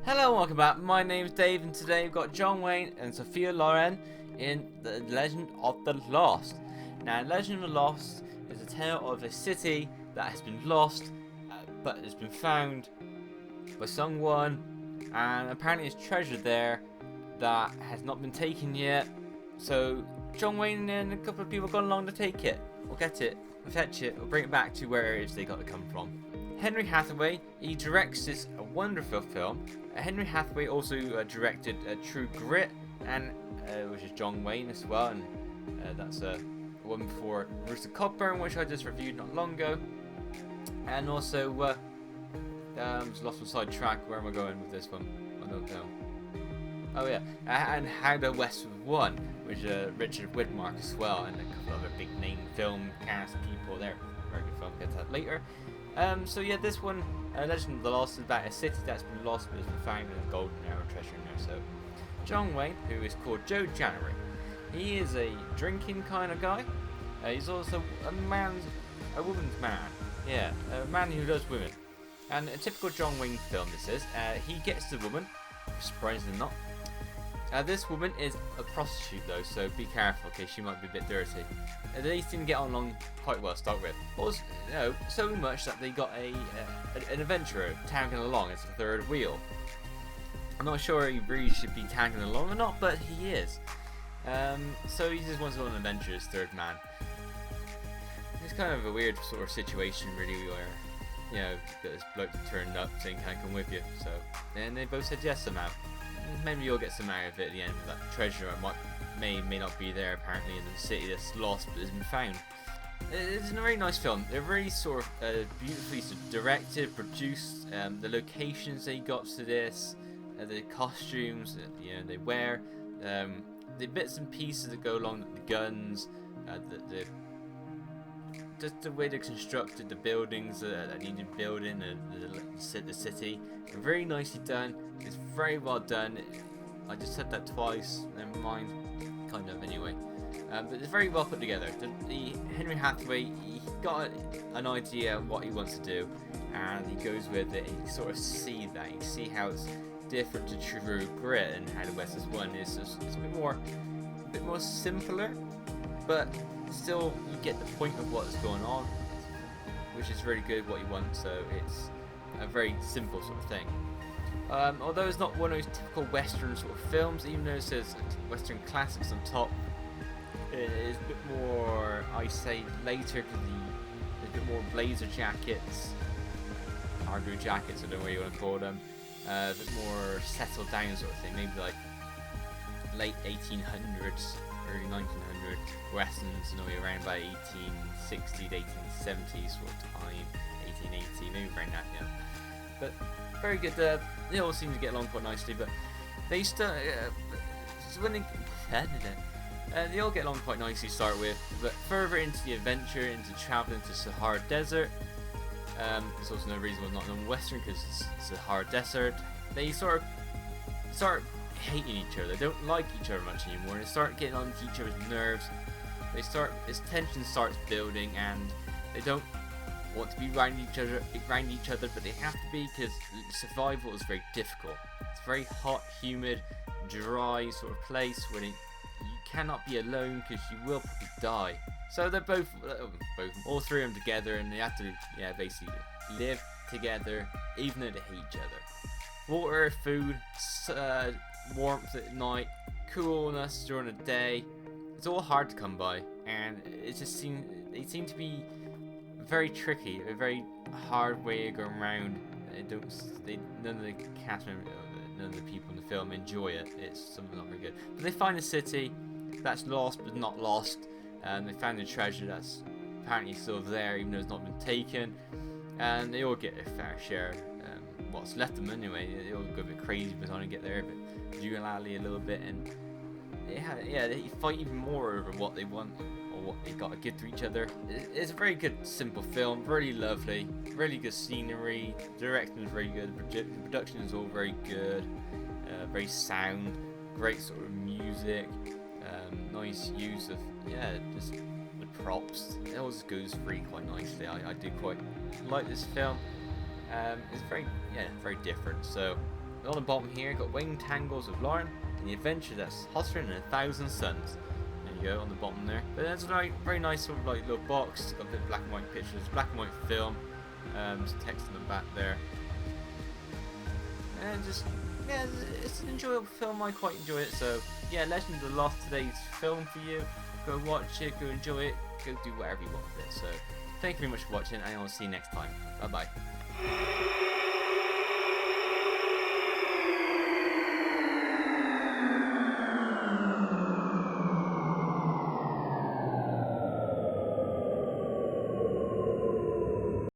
Hello, welcome back. My name's Dave, and today we've got John Wayne and Sophia Loren in The Legend of the Lost. Now, Legend of the Lost is a tale of a city that has been lost, but has been found by someone, and apparently there's treasure there that has not been taken yet. So, John Wayne and a couple of people have gone along to take it, or get it, or fetch it, or bring it back to where it is they got to come from. Henry Hathaway, he directs this wonderful film. Henry Hathaway also directed True Grit, and which is John Wayne as well, and that's a one before Rooster Cogburn, which I just reviewed not long ago. And also, just lost my side track. Where am I going with this one? I don't know. Oh yeah, and How the West Won, which Richard Widmark as well, and a couple other big name film cast people there. Very good film. Get to that later. So yeah, this one, Legend of the Lost, is about a city that's been lost but has been found in a golden era treasure in there. So, John Wayne, who is called Joe January, he is a drinking kind of guy. He's also a woman's man. Yeah, a man who loves women. And a typical John Wayne film this is. He gets the woman, surprisingly not. This woman is a prostitute though, so be careful because she might be a bit dirty. They seem to get on along quite well to start with. Also, so much that they got an adventurer tagging along as a third wheel. I'm not sure he really should be tagging along or not, but he is. So he just wants to go on an adventure as third man. It's kind of a weird sort of situation really where, this bloke turned up saying, "Can I come with you?" So, and they both said yes somehow. Maybe you'll get some out of it at the end of that treasure. May not be there apparently in the city that's lost but has been found. It's a very nice film. They're very sort of beautifully directed, produced. The locations they got to this, the costumes they wear, the bits and pieces that go along, the guns, just the way they constructed the buildings that needed building, the city. They're very nicely done. It's very well done. I just said that twice. Never mind. Kind of anyway. But it's very well put together. The Henry Hathaway, he got an idea of what he wants to do, and he goes with it. You sort of see that. You see how it's different to True Grit and How the West Is Won. It's a bit more simpler, but still you get the point of what's going on, which is really good what you want. So it's a very simple sort of thing. Although it's not one of those typical Western sort of films, even though it says Western classics on top, it is a bit more, I say, later because there's a bit more blazer jackets, cargo jackets, I don't know what you want to call them, a bit more settled down sort of thing, maybe like late 1800s, early 1900s Westerns, around about 1860 to 1870 sort of time, 1880, maybe around that, yeah. But very good. They all seem to get along quite nicely, but they they all get along quite nicely to start with. But further into the adventure, into traveling to Sahara Desert, there's also no reason why it's not known Western because it's Sahara Desert. They sort of start hating each other. They don't like each other much anymore. They start getting on each other's nerves. This tension starts building, and they don't want to be around each other, but they have to be because survival is very difficult. It's a very hot, humid, dry sort of place where you cannot be alone because you will probably die. So they're all three of them together, and they have to basically live together even though they hate each other. Water, food, warmth at night, coolness during the day. It's all hard to come by, and they seem to be very tricky, a very hard way of going around. None of the cast members, none of the people in the film enjoy it. It's something not very good. But they find a city that's lost but not lost, and they found a treasure that's apparently still there even though it's not been taken. And they all get a fair share. What's left of them anyway. They all go a bit crazy by the time they get there, but juvenile a little bit, and they fight even more over what they want or what they got to give to each other. It's a very good, simple film, really lovely, really good scenery. The direction is very good. The production is all very good, very sound, great sort of music, nice use of just the props. It always goes free quite nicely. I do quite like this film. It's very different. So on the bottom here, got Wayne Tangles with Lauren and the adventure that's hotter than 1,000 suns. There you go on the bottom there. But that's a very nice sort of like little box. It's got a bit of black and white pictures, black and white film, some text on the back there. And just, yeah, it's an enjoyable film. I quite enjoy it. So yeah, Legend of the Lost, today's film for you. Go watch it, go enjoy it, go do whatever you want with it. So thank you very much for watching, and I'll see you next time. Bye bye.